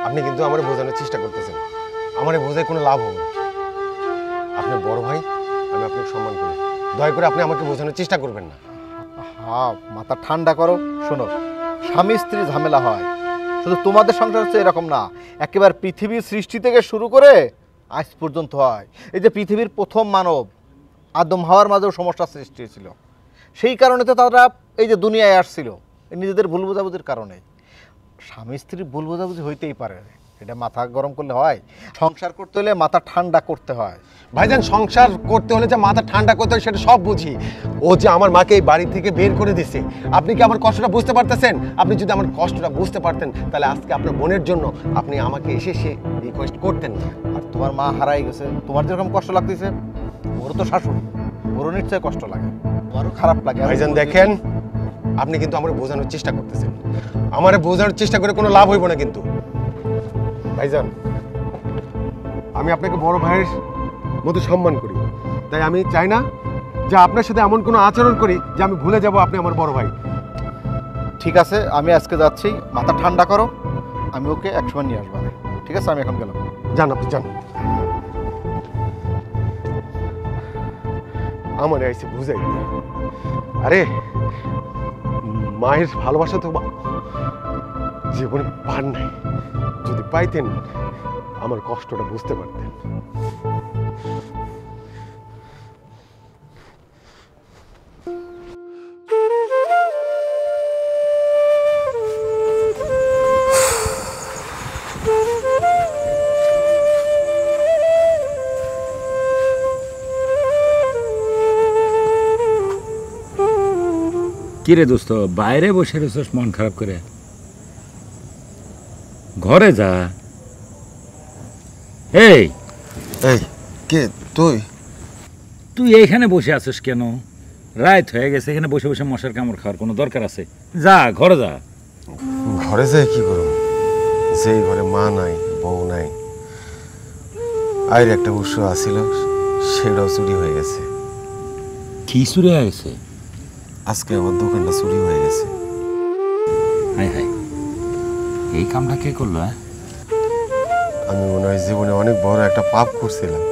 আপনি কিন্তু আমার বোঝানোর চেষ্টা করতেছেন, আমার বোঝায় কোনো লাভ হবে না। আপনার বড় ভাই, আমি আপনাকে সম্মান করি, দয়া করে আপনি আমাকে বোঝানোর চেষ্টা করবেন না। হ্যাঁ, মাথা ঠান্ডা করো। শোনো, স্বামী স্ত্রী ঝামেলা হয়, শুধু তোমাদের সংসার হচ্ছে এরকম না, একেবারে পৃথিবীর সৃষ্টি থেকে শুরু করে আজ পর্যন্ত হয়। এই যে পৃথিবীর প্রথম মানব আদম হাওয়ার মাঝেও সমস্যার সৃষ্টি হয়েছিল, সেই কারণে তো তারা এই যে দুনিয়ায় আসছিল, নিজেদের ভুল বোঝাবুঝির কারণে। স্বামী স্ত্রীর ভুল বোঝাবুঝি হইতেই পারে, এটা মাথা গরম করলে হয়? সংসার করতে হলে মাথা ঠান্ডা করতে হয়। ভাইজান, সংসার করতে হলে যে মাথা ঠান্ডা করতে হয় সেটা সব বুঝি। ও যে আমার মাকে এই বাড়ি থেকে বের করে দিছে, আপনি কি আমার কষ্টটা বুঝতে পারতেছেন? আপনি যদি আমার কষ্টটা বুঝতে পারতেন, তাহলে আজকে আপনার বোনের জন্য আপনি আমাকে এসে রিকোয়েস্ট করতেন না। আর তোমার মা হারাই গেছে, তোমার যেরকম কষ্ট লাগতেছে, ওরও তো শাশুড়ি, ওরও নিশ্চয়ই কষ্ট লাগে, তোমারও খারাপ লাগে। ভাইজান দেখেন, আপনি কিন্তু আমার বোঝানোর চেষ্টা করতেছেন, আমার বোঝানোর চেষ্টা করে কোনো লাভ হইব না কিন্তু। ভাইজান, আমি আপনাকে বড় ভাইয়ের মতো সম্মান করি, তাই আমি চাই না যে আপনার সাথে এমন কোনো আচরণ করি যে আমি ভুলে যাব আপনি আমার বড় ভাই। ঠিক আছে, আমি আজকে যাচ্ছি, মাথা ঠান্ডা করো, আমি ওকে একসময় নিয়ে আসবো। ঠিক আছে, আমি এখন গেলাম। যান, আপনি যান। আমার আইসে বুঝাই, আরে মায়ের ভালোবাসা তো জীবনে পার নাই, যদি পাইতেন আমার কষ্টটা বুঝতে পারতেন। কিরে দোস্ত, বাইরে বসে রয়েছিস মন খারাপ করে? ঘরে যা। এই এই কে তুই? তুই এইখানে বসে আছিস কেন? রাত হয়ে গেছে, এখানে বসে বসে মশার কামড় খাওয়ার কোনো দরকার আছে? যা ঘরে যা। ঘরে যাই কি করব? যেই ঘরে মা নাই, বউ নাই, আয়ের একটা উৎস আসিল, সেটাও চুরি হয়ে গেছে। কি চুরি হয়ে গেছে? আজকে আমার দোকানটা চুরি হয়ে গেছে। হায় হায়, এই কামটা কে করলো? আমি মনে হয় জীবনে অনেক বড় একটা পাপ করছিলাম,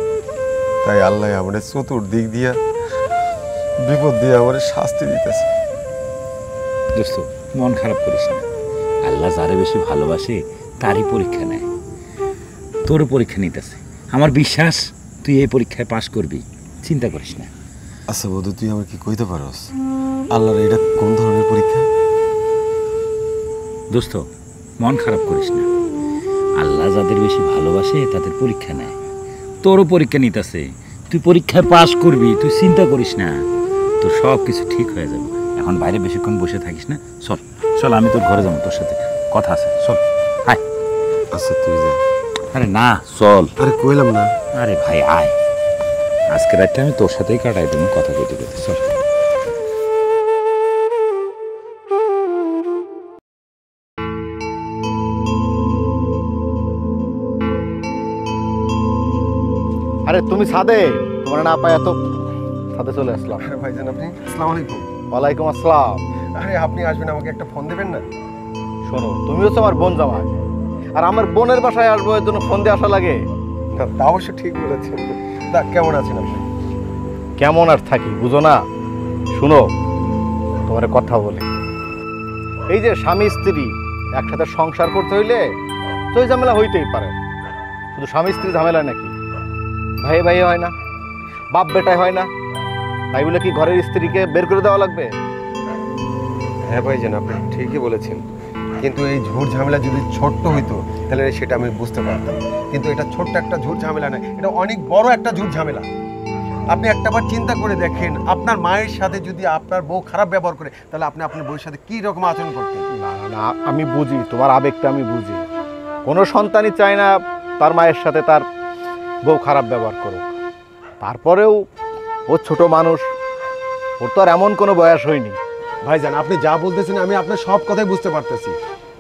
তাই আল্লাহ আমাদের চতুর্দিক দিয়া বিপদ দিয়ে আমার শাস্তি দিতেছে। দোস্ত, মন খারাপ করিস না, আল্লাহ যারে বেশি ভালোবাসে তারই পরীক্ষা নেয়। তোর পরীক্ষা নিতেছে, আমার বিশ্বাস তুই এই পরীক্ষায় পাশ করবি, চিন্তা করিস না। আচ্ছা বধু, তুই আমার কি কইতে পারস আল্লাহর এটা কোন ধরনের পরীক্ষা? দোস্ত, মন খারাপ করিস না, আল্লাহ যাদের বেশি ভালোবাসে তাদের পরীক্ষা নেয়, তোরও পরীক্ষা নিতেছে, তুই পরীক্ষায় পাশ করবি, তুই চিন্তা করিস না, তোর সব কিছু ঠিক হয়ে যাবে। এখন বাইরে বেশিক্ষণ বসে থাকিস না, চল। চল আমি তোর ঘরে যাবো, তোর সাথে কথা আছে, চল। হাই। আচ্ছা তুই যা। আরে না চল। আরে কইলাম না। আরে ভাই আয়, আজকে রাতটা আমি তোর সাথেই কাটাই দেবো কথা কইতে কইতে, চল। আরে তুমি ছাদে, তোমার না পায় এত ছাদে চলে আসলাম। আরে ভাইজান আপনি, আসসালামু আলাইকুম। ওয়ালাইকুম আসসালাম। আরে আপনি আসবেন, আমাকে একটা ফোন দেবেন না? শোনো, তুমি হচ্ছে আমার বোন জামাই, আর আমার বোনের বাসায় আসবো এর জন্য ফোন দিয়ে আসা লাগে? না তা অবশ্য ঠিক বলেছেন। তা কেমন আছেন আপনি? কেমন আর থাকি বুঝো না? শুনো, তোমার কথা বলে, এই যে স্বামী স্ত্রী একসাথে সংসার করতে হইলে তো এই ঝামেলা হইতেই পারে। শুধু স্বামী স্ত্রী ঝামেলা নাকি ভাই ভাই হয় না, বাপ বেটায় হয় না? তাই বলে কি ঘরের স্ত্রীকে বের করে দেওয়া লাগবে? হ্যাঁ ভাইজান আপনি ঠিকই বলেছেন, কিন্তু এই ঝুট ঝামেলা যদি ছোট্ট হইতো তাহলে সেটা আমি বুঝতে পারতাম, কিন্তু এটা ছোট্ট একটা ঝুট ঝামেলা না, এটা অনেক বড় একটা ঝুট ঝামেলা। আপনি একটাবার চিন্তা করে দেখেন, আপনার মায়ের সাথে যদি আপনার বউ খারাপ ব্যবহার করে তাহলে আপনি আপনার বউয়ের সাথে কী রকম আচরণ করতেন? না না না, আমি বুঝি তোমার আবেগটা, আমি বুঝি। কোনো সন্তানই চায় না তার মায়ের সাথে তার বউ খারাপ ব্যবহার করুক। তারপরেও ও ছোট মানুষ, ওর তো আর এমন কোনো বয়স হয়নি। ভাইজান আপনি যা বলতেছেন আমি আপনার সব কথাই বুঝতে পারতেছি,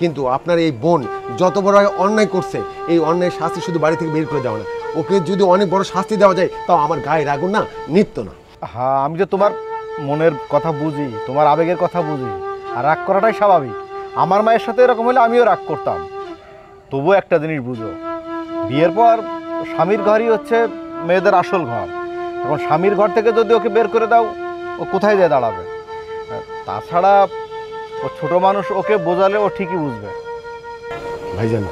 কিন্তু আপনার এই বোন যত বড় অন্যায় করছে, এই অন্যায় শাস্তি শুধু বাড়ি থেকে বের করে দেওয়া না, ওকে যদি অনেক বড় শাস্তি দেওয়া যায় তাও আমার গায়ে রাগুন না, নিত্য না। হ্যাঁ, আমি যে তোমার মনের কথা বুঝি, তোমার আবেগের কথা বুঝি, আর রাগ করাটাই স্বাভাবিক। আমার মায়ের সাথে এরকম হলে আমিও রাগ করতাম। তবুও একটা জিনিস বুঝো, বিয়ের পর স্বামীর ঘরই হচ্ছে মেয়েদের আসল ঘর। এখন স্বামীর ঘর থেকে যদি ওকে বের করে দাও, ও কোথায় যেয়ে দাঁড়াবে? তাছাড়া ও ছোট মানুষ, ওকে বোঝালে ও ঠিকই বুঝবে। ভাইজান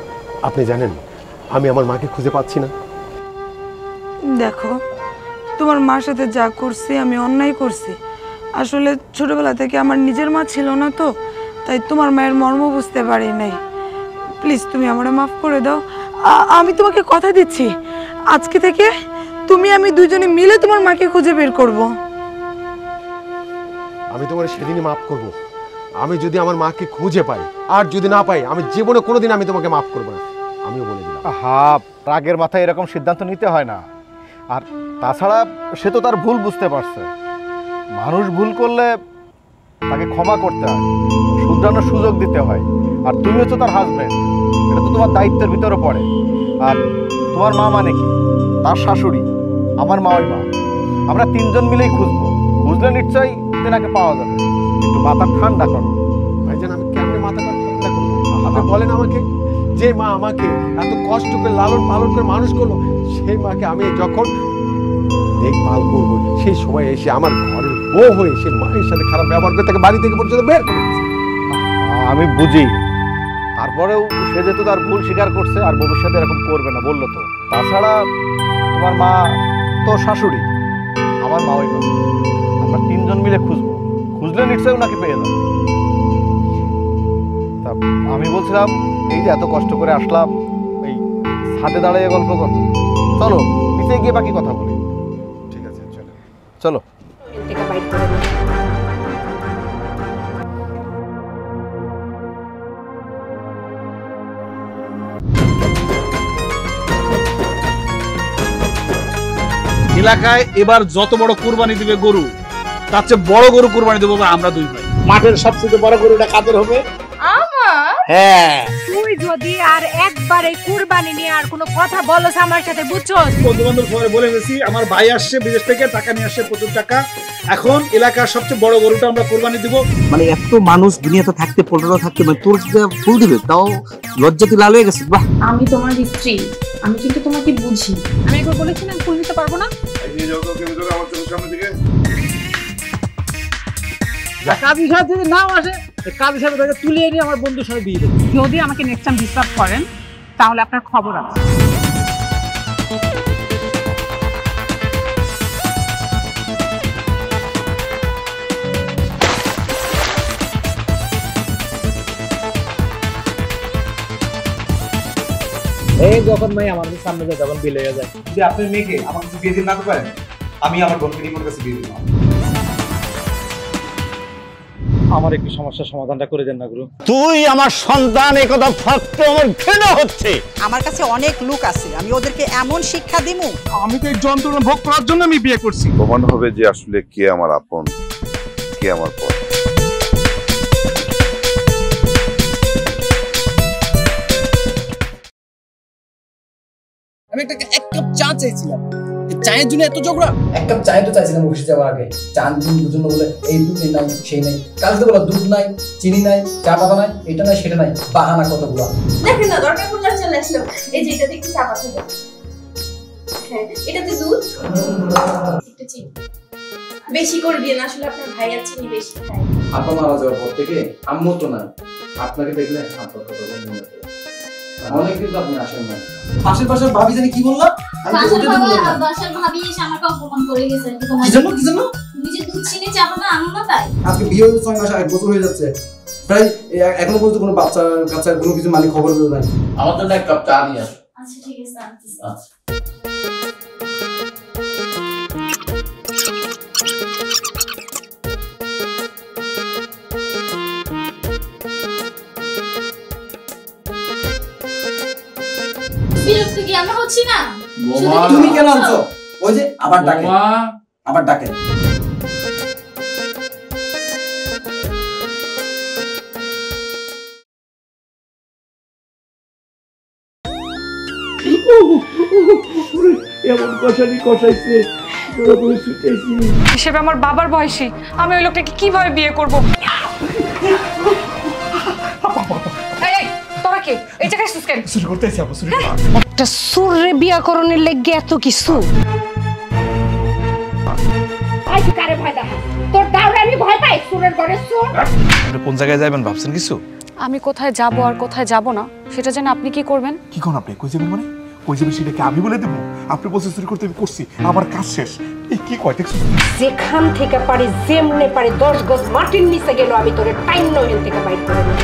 আপনি জানেন আমি আমার মাকে খুঁজে পাচ্ছি না। দেখো, তোমার মার সাথে যা করছি আমি অন্যায় করছি। আসলে ছোটবেলা থেকে আমার নিজের মা ছিল না, তো তাই তোমার মায়ের মর্ম বুঝতে পারি নাই। প্লিজ তুমি আমারে মাফ করে দাও। আমি তোমাকে কথা দিচ্ছি, আজকে থেকে তুমি আমি দুজনে মিলে তোমার মাকে খুঁজে বের করব। আমি তোমার সেদিনই মাফ করব, আমি যদি আমার মাকে খুঁজে পাই, আর যদি না পাই আমি জীবনে কোনোদিন আমি তোমাকে মাফ করবো না, আমিও বলে দিলাম। হ্যাঁ, রাগের মাথায় এরকম সিদ্ধান্ত নিতে হয় না। আর তাছাড়া সে তো তার ভুল বুঝতে পারছে। মানুষ ভুল করলে তাকে ক্ষমা করতে হয়, শুধরানোর সুযোগ দিতে হয়। আর তুমি হচ্ছে তার হাজবেন্ড, এটা তো তোমার দায়িত্বের ভিতরে পড়ে। আর তোমার মা মানে কি? তার শাশুড়ি, আমার মা, ওই মা, আমরা তিনজন মিলেই খুঁজবো। খুঁজলে নিশ্চয়ই তেনাকে পাওয়া যাবে। একটু মাথা ঠান্ডা করো। ভাইজান আমি কেমনে মাথাটা ঠান্ডা করবো? আপনি বলেন আমাকে, যে মা আমাকে এত কষ্ট করে লালন পালন করে মানুষ করলো, সেই মাকে আমি যখন দেখভাল করবো, সেই সময় এসে আমার ঘরের বউ হয়ে সে মায়ের সাথে খারাপ ব্যবহার করে তাকে বাড়ি থেকে পর্যন্ত বের করে দিয়েছে। আমি বুঝি, তারপরেও সে যেহেতু তার ভুল স্বীকার করছে, আর ভবিষ্যতে এরকম করবে না বললো তো। তাছাড়া তোমার মা তো শাশুড়ি, আমার মা ওই মা, আমরা তিনজন মিলে খুঁজবো। খুঁজলে নিশ্চয়ই ওনাকে পেয়ে যাবো। তা আমি বলছিলাম, এই যে এত কষ্ট করে আসলাম, এই ছাদে দাঁড়িয়ে গল্প করবো, চলো নিচে গিয়ে বাকি কথা বলি। ঠিক আছে চলো চলো। এলাকায় এবার যত বড় কুরবানি দিবে গরু, তার চেয়ে বড় গরু কুরবানি দেবো আমরা দুই ভাই। মাঠের সবচেয়ে বড় গরুটা কাদের হবে? আমার। হ্যাঁ, তুই যদি আর একবারে কুরবানি নিয়ে আর কোনো কথা বলছ আমার সাথে, বুঝছস? বন্ধু বান্ধব সবাই বলে গেছি, আমার ভাই আসছে বিদেশ থেকে, টাকা নিয়ে আসছে প্রচুর টাকা। এখন এলাকার সবচেয়ে বড় গরুটা আমরা কুরবানি দিব। মানে এত মানুষ দুনিয়াতে থাকতে, পনেরো থাকতে, মানে তোর ফুল দিবে, তাও লজ্জাতে লাল হয়ে গেছে। বাহ, আমি তোমার স্ত্রী, আমি কিন্তু তোমাকে বুঝি। আমি একবার বলেছিলাম ফুল দিতে পারবো না। কাজী সাহেব যদি নাও আসে, কাজী সাহেব তাকে তুলে এনে আমার বন্ধুর সাথে দিয়ে দেবে। যদি আমাকে নেক্সট টাইম ডিস্টার্ব করেন তাহলে আপনার খবর আছে। এই যখন ভাই আমার সামনে যায় তখন বিলে হয়ে যায়। যদি আপনার মেয়েকে আমার কাছে বিয়ে দিন না পারেন, আমি আমার বোনকে নিয়ে কাছে বিয়ে দিলাম। আমার একটু সমস্যার সমাধানটা করে দেন না গুরু। তুই আমার সন্তান, এই কথা ভাবতে আমার ঘৃণা হচ্ছে। আমার কাছে অনেক লোক আছে, আমি ওদেরকে এমন শিক্ষা দিমু। আমি তো এই যন্ত্রণা ভোগ করার জন্য আমি বিয়ে করছি। প্রমাণ হবে যে আসলে কে আমার আপন, কে আমার পর। আমি একটা এক কাপ চা চাইছিলাম, চায়ের জন্য এত ঝগড়া। এক কাপ চায় তো চাইছিলাম অফিসে যাওয়ার আগে, চা জন্য বলে এই দুধ নাই সেই নাই, কালকে বলে দুধ নাই চিনি নাই চা পাতা নাই এটা নাই সেটা নাই, বাহানা কতগুলো। দেখেন না দরকার পড়লে চলে আসলো, এই যে এটা দেখতে চা পাতা দাও। হ্যাঁ এটাতে দুধ একটু চিনি বেশি করে দিন, আসলে আপনার ভাই আর চিনি বেশি খায়। আপা মারা যাওয়ার পর থেকে আম্মু তো নাই, আপনাকে দেখলে আপনার কথা মনে পড়ে। অনেক কিন্তু আপনি আসেন না। পাশের পাশের ভাবি জানি কি বললাম, আমি তো ওটাই বললাম। বাসার ভাবি এসে আমাকে অপমান করে গেছে। কি জানো কি জানো তুমি যে দুধ চিনি চা পাতা আনো না তাই। আজকে বিয়ে হয়ে 6 মাস 1 বছর হয়ে যাচ্ছে প্রায়, এখনো পর্যন্ত কোনো বাচ্চা কাচ্চা কোনো কিছু মালিক খবর দিল না। আমার জন্য এক কাপ চা নিয়ে আসো। আচ্ছা ঠিক আছে আনতেছি। আচ্ছা বিরক্ত কি আমরা হচ্ছি না? তুমি কেন আনছো? ওই যে আবার ডাকে, আবার ডাকে। এমন কষানি কষাইছে হিসেবে আমার বাবার বয়সী, আমি ওই লোকটাকে কিভাবে বিয়ে করবো? তোরা কে এই জায়গায় কেন শুরু করতেছি? একটা সুরে বিয়া করণের লেগে এত কিছু। কারে ভয় দেখা তোর দাওরে আমি ভয় পাই? সুরের ঘরে সুর। আপনি কোন জায়গায় যাবেন ভাবছেন কিছু? আমি কোথায় যাব আর কোথায় যাব না সেটা জানেন আপনি কি করবেন? কি কোন আপনি কই যাবেন মানে? কই যাবেন সেটাকে আমি বলে দেবো? আপনি বলছেন চুরি করতে, আমি করছি, আমার কাজ শেষ। এই কি কয় দেখছো? যেখান থেকে পারি যেমনে পারি 10 গজ মাটির নিচে গেল আমি তোরে টাইম নহেন থেকে বাইর করে নেব।